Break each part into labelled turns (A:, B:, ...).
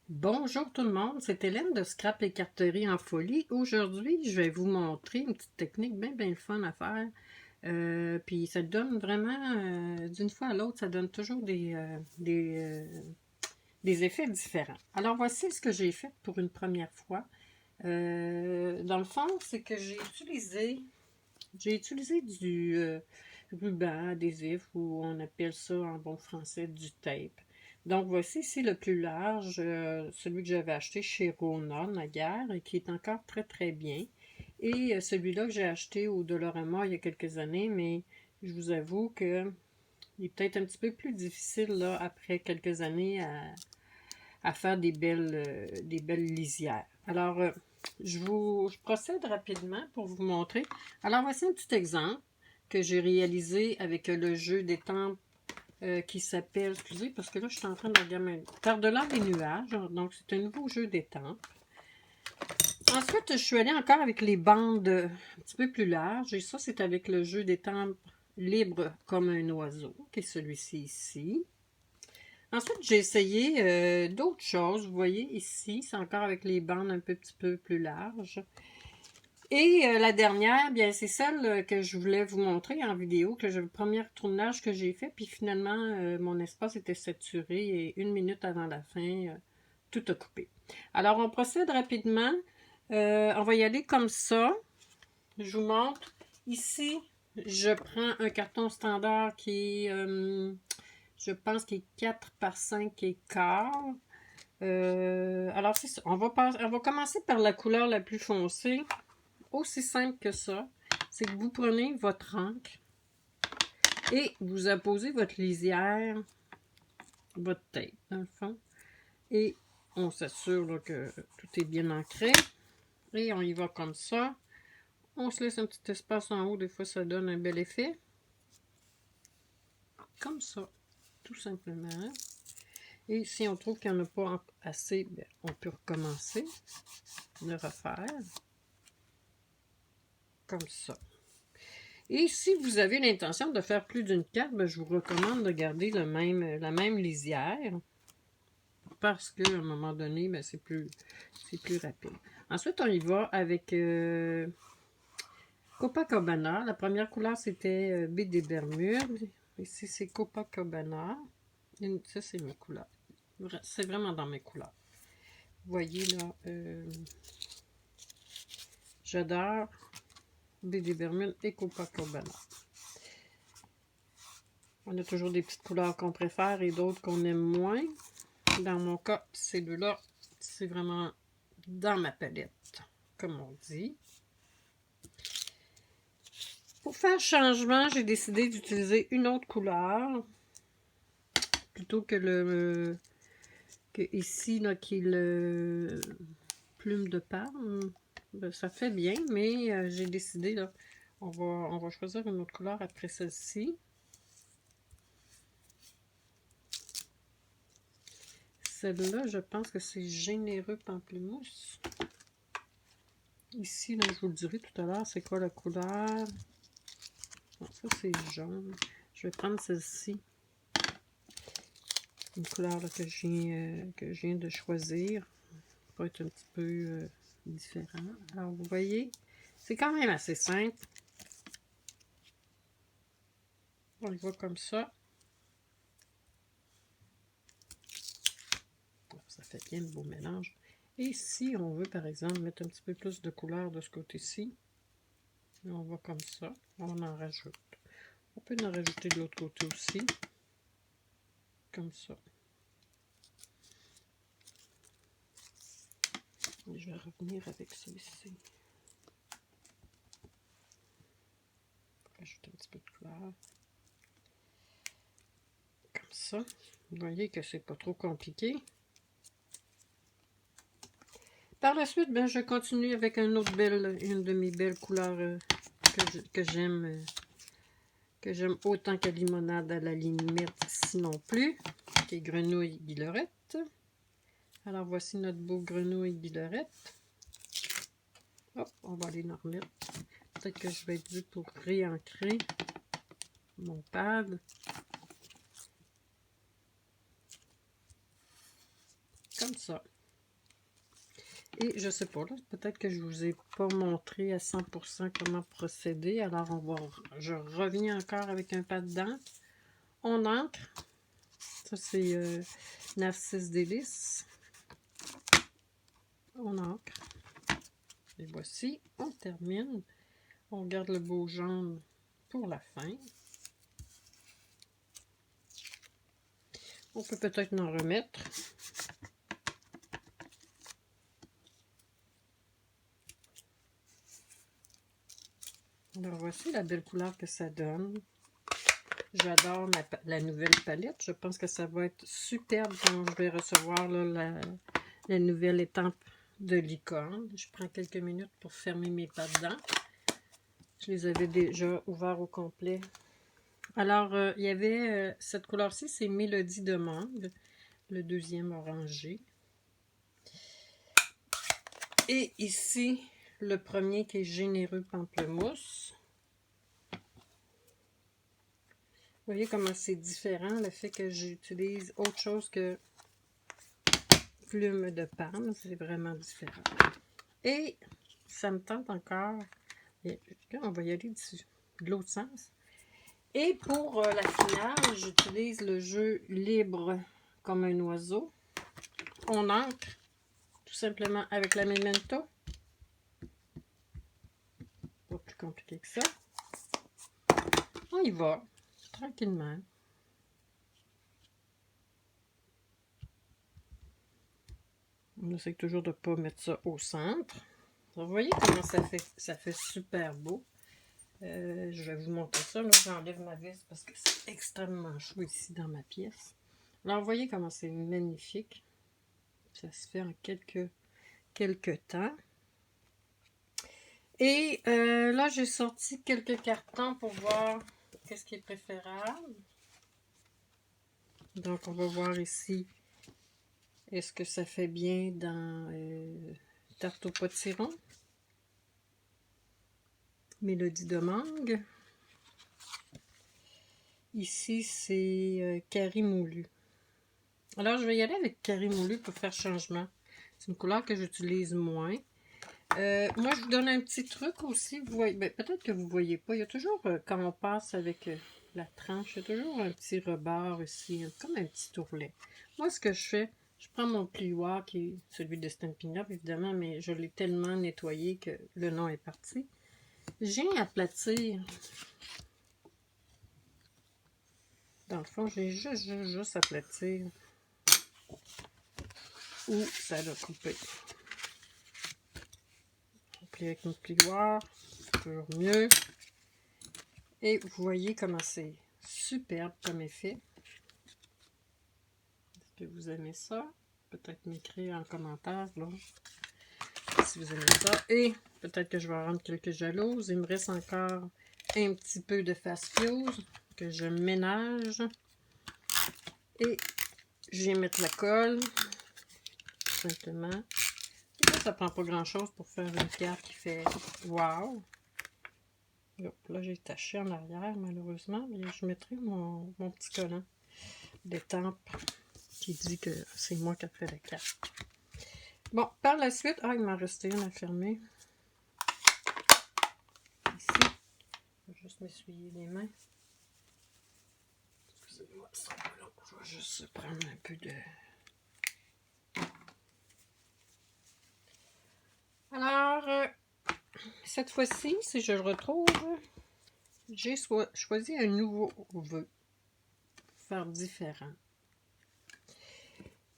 A: Bonjour tout le monde, c'est Hélène de Scrap Écarterie en folie. Aujourd'hui, je vais vous montrer une petite technique bien le fun à faire. Puis ça donne vraiment, d'une fois à l'autre, ça donne toujours des effets différents. Alors voici ce que j'ai fait pour une première fois. Dans le fond, c'est que j'ai utilisé du ruban adhésif ou on appelle ça en bon français du tape. Donc voici ici le plus large, celui que j'avais acheté chez Rona naguère et qui est encore très bien. Et celui-là que j'ai acheté au Dollarama il y a quelques années, mais je vous avoue que il est peut-être un petit peu plus difficile là, après quelques années à faire des belles lisières. Alors, je procède rapidement pour vous montrer. Alors, voici un petit exemple que j'ai réalisé avec le jeu d'étampes qui s'appelle, excusez, parce que là, je suis en train de regarder Par-delà les nuages. Donc, c'est un nouveau jeu d'étampes. Ensuite, je suis allée encore avec les bandes un petit peu plus larges. Et ça, c'est avec le jeu d'étampes libre comme un oiseau, qui est celui-ci ici. Ensuite, j'ai essayé d'autres choses. Vous voyez ici, c'est encore avec les bandes un petit peu plus larges. Et la dernière, bien, c'est celle que je voulais vous montrer en vidéo, le premier tournage que j'ai fait. Puis finalement, mon espace était saturé et 1 minute avant la fin, tout a coupé. Alors, on procède rapidement. On va y aller comme ça. Je vous montre. Ici, je prends un carton standard qui est je pense qu'il est 4 par 5 et quart. Alors, c'est ça. On va commencer par la couleur la plus foncée. Aussi simple que ça. C'est que vous prenez votre encre et vous apposez votre lisière, votre tape, dans le fond. Et on s'assure là, que tout est bien ancré. Et on y va comme ça. On se laisse un petit espace en haut. Des fois, ça donne un bel effet. Comme ça, tout simplement. Et si on trouve qu'il n'y en a pas assez, bien, on peut recommencer, le refaire, comme ça. Et si vous avez l'intention de faire plus d'une carte, bien, je vous recommande de garder la même lisière, parce qu'à un moment donné, bien, c'est plus rapide. Ensuite, on y va avec Copacabana. La première couleur, c'était Baie des Bermudes. Ici, c'est Copacabana. Ça, c'est mes couleurs. C'est vraiment dans mes couleurs. Vous voyez là, j'adore Baie des Bermudes et Copacabana. On a toujours des petites couleurs qu'on préfère et d'autres qu'on aime moins. Dans mon cas, ces deux-là, c'est vraiment dans ma palette, comme on dit. Pour faire changement, j'ai décidé d'utiliser une autre couleur plutôt que ici, là, qui est le plume de palme. Ben, ça fait bien, mais j'ai décidé, là, on va choisir une autre couleur après celle-ci. Celle-là, je pense que c'est Généreux Pamplemousse. Ici, là, je vous le dirai tout à l'heure, c'est quoi la couleur. Bon, ça, c'est jaune. Je vais prendre celle-ci. Une couleur là, que je viens de choisir. Pour être un petit peu différent. Alors, vous voyez, c'est quand même assez simple. On le voit comme ça. Ça fait bien le beau mélange. Et si on veut, par exemple, mettre un petit peu plus de couleur de ce côté-ci, on va comme ça. On en rajoute. On peut en rajouter de l'autre côté aussi. Comme ça. Et je vais revenir avec celui-ci. Rajouter un petit peu de couleur. Comme ça. Vous voyez que c'est pas trop compliqué. Par la suite, ben, je continue avec une de mes belles couleurs que j'aime autant que limonade à la limite, sinon plus, qui est grenouille guillerette. Alors voici notre beau grenouille guillerette. Hop, on va aller en remettre. Peut-être que je vais être due pour réancrer mon pad. Comme comme ça. Et je sais pas, là, peut-être que je vous ai pas montré à 100% comment procéder. Alors, je reviens encore avec un pad d'encre. On encre. Ça, c'est Narcisse Délices. On encre. Et voici, on termine. On garde le beau jaune pour la fin. On peut peut-être en remettre. Alors voici la belle couleur que ça donne. J'adore la nouvelle palette. Je pense que ça va être superbe quand je vais recevoir là, la nouvelle étampe de licorne. Je prends quelques minutes pour fermer mes pattes d'encre. Je les avais déjà ouverts au complet. Alors, il y avait cette couleur-ci, c'est Mélodie de mangue, le deuxième orangé. Et ici, le premier qui est généreux pamplemousse. Vous voyez comment c'est différent, le fait que j'utilise autre chose que plume de palme, c'est vraiment différent. Et ça me tente encore, on va y aller de l'autre sens. Et pour la finale, j'utilise le jeu libre comme un oiseau. On encre tout simplement avec la Memento. Pas plus compliqué que ça. On y va, tranquillement. On essaie toujours de ne pas mettre ça au centre. Vous voyez comment ça fait super beau. Je vais vous montrer ça. Là, j'enlève ma vis parce que c'est extrêmement chaud ici dans ma pièce. Alors, vous voyez comment c'est magnifique. Ça se fait en quelques temps. Et là, j'ai sorti quelques cartons pour voir qu'est-ce qui est préférable. Donc, on va voir ici. Est-ce que ça fait bien dans tarte au potiron? Mélodie de mangue. Ici, c'est Carré moulu. Alors, je vais y aller avec Carré moulu pour faire changement. C'est une couleur que j'utilise moins. Moi, je vous donne un petit truc aussi. Peut-être que vous ne voyez pas. Il y a toujours, quand on passe avec la tranche, il y a toujours un petit rebord ici, comme un petit tourlet. Moi, ce que je fais, je prends mon plioir, qui est celui de Stampin' Up, évidemment, mais je l'ai tellement nettoyé que le nom est parti. J'ai aplatir. Dans le fond, j'ai juste aplatir où ça a coupé. On plie avec mon plioir, c'est toujours mieux. Et vous voyez comment c'est superbe comme effet. Est-ce que vous aimez ça? Peut-être m'écrire en commentaire là, si vous aimez ça. Et peut-être que je vais rendre quelques jalouses. Il me reste encore un petit peu de Fast Fuse que je ménage. Et je vais mettre la colle. Simplement. Ça prend pas grand chose pour faire une carte qui fait wow. Là, j'ai taché en arrière, malheureusement, mais je mettrai mon petit collant d'étampe qui dit que c'est moi qui ai fait la carte. Bon, par la suite, il m'en restait une à fermer. Ici, je vais juste m'essuyer les mains. Excusez-moi, c'est un peu long. Je vais juste prendre un peu de... Alors, cette fois-ci, si je le retrouve, j'ai choisi un nouveau vœu pour faire différent.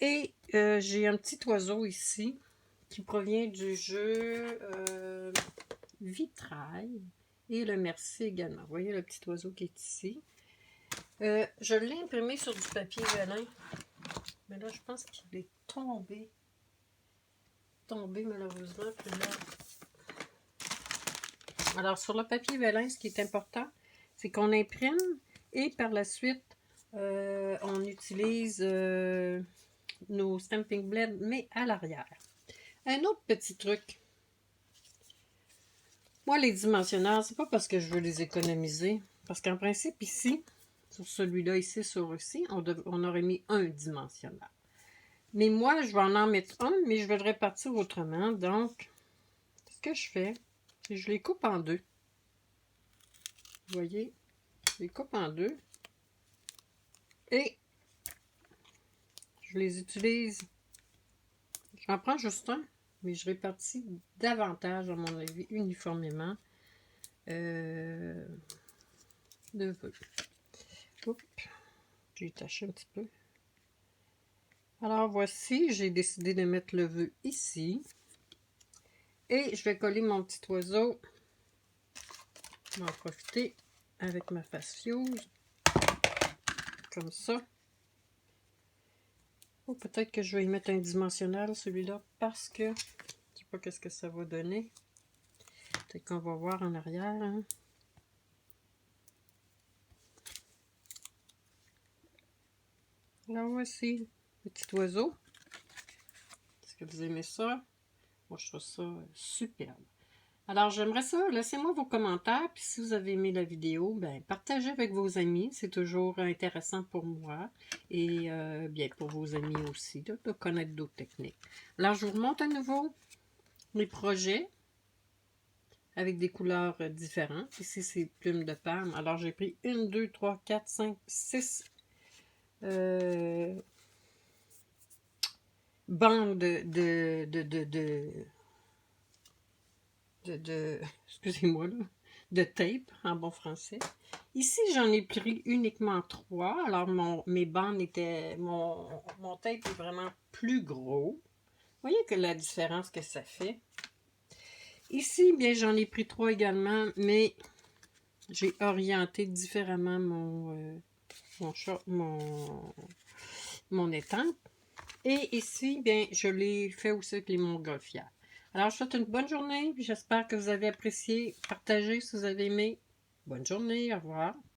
A: Et j'ai un petit oiseau ici qui provient du jeu Vitrail et le Merci également. Vous voyez le petit oiseau qui est ici. Je l'ai imprimé sur du papier vélin, mais là je pense qu'il est tombé malheureusement. Puis là... Alors sur le papier vélin, ce qui est important, c'est qu'on imprime et par la suite on utilise nos stamping blends, mais à l'arrière. Un autre petit truc. Moi, les dimensionnaires, c'est pas parce que je veux les économiser. Parce qu'en principe, ici, sur celui-là, ici, sur ici, on aurait mis un dimensionnaire. Mais moi, je vais en mettre un, mais je vais le répartir autrement. Donc, ce que je fais, c'est que je les coupe en deux. Vous voyez? Je les coupe en deux. Et je les utilise. J'en prends juste un, mais je répartis davantage, à mon avis, uniformément de vœux. Oups, j'ai taché un petit peu. Alors voici, j'ai décidé de mettre le vœu ici. Et je vais coller mon petit oiseau. Je vais en profiter avec ma face fuse. Comme ça. Ou peut-être que je vais y mettre un dimensionnel, celui-là, parce que je ne sais pas qu'est-ce que ça va donner. Peut-être qu'on va voir en arrière. Hein. Alors voici le petit oiseau. Est-ce que vous aimez ça? Moi, je trouve ça superbe. Alors, j'aimerais ça. Laissez-moi vos commentaires. Puis si vous avez aimé la vidéo, ben, partagez avec vos amis. C'est toujours intéressant pour moi. Et bien pour vos amis aussi, de connaître d'autres techniques. Alors, je vous remonte à nouveau mes projets avec des couleurs différentes. Ici, c'est plumes de palme. Alors, j'ai pris 1, 2, 3, 4, 5, 6 bandes excusez-moi là, de tape en bon français. Ici, j'en ai pris uniquement 3. Alors, mes bandes étaient... Mon tape est vraiment plus gros. Vous voyez que la différence que ça fait. Ici, bien, j'en ai pris 3 également, mais j'ai orienté différemment mon étampe. Et ici, bien, je l'ai fait aussi avec les montgolfières. Alors, je vous souhaite une bonne journée. J'espère que vous avez apprécié. Partagez si vous avez aimé. Bonne journée. Au revoir.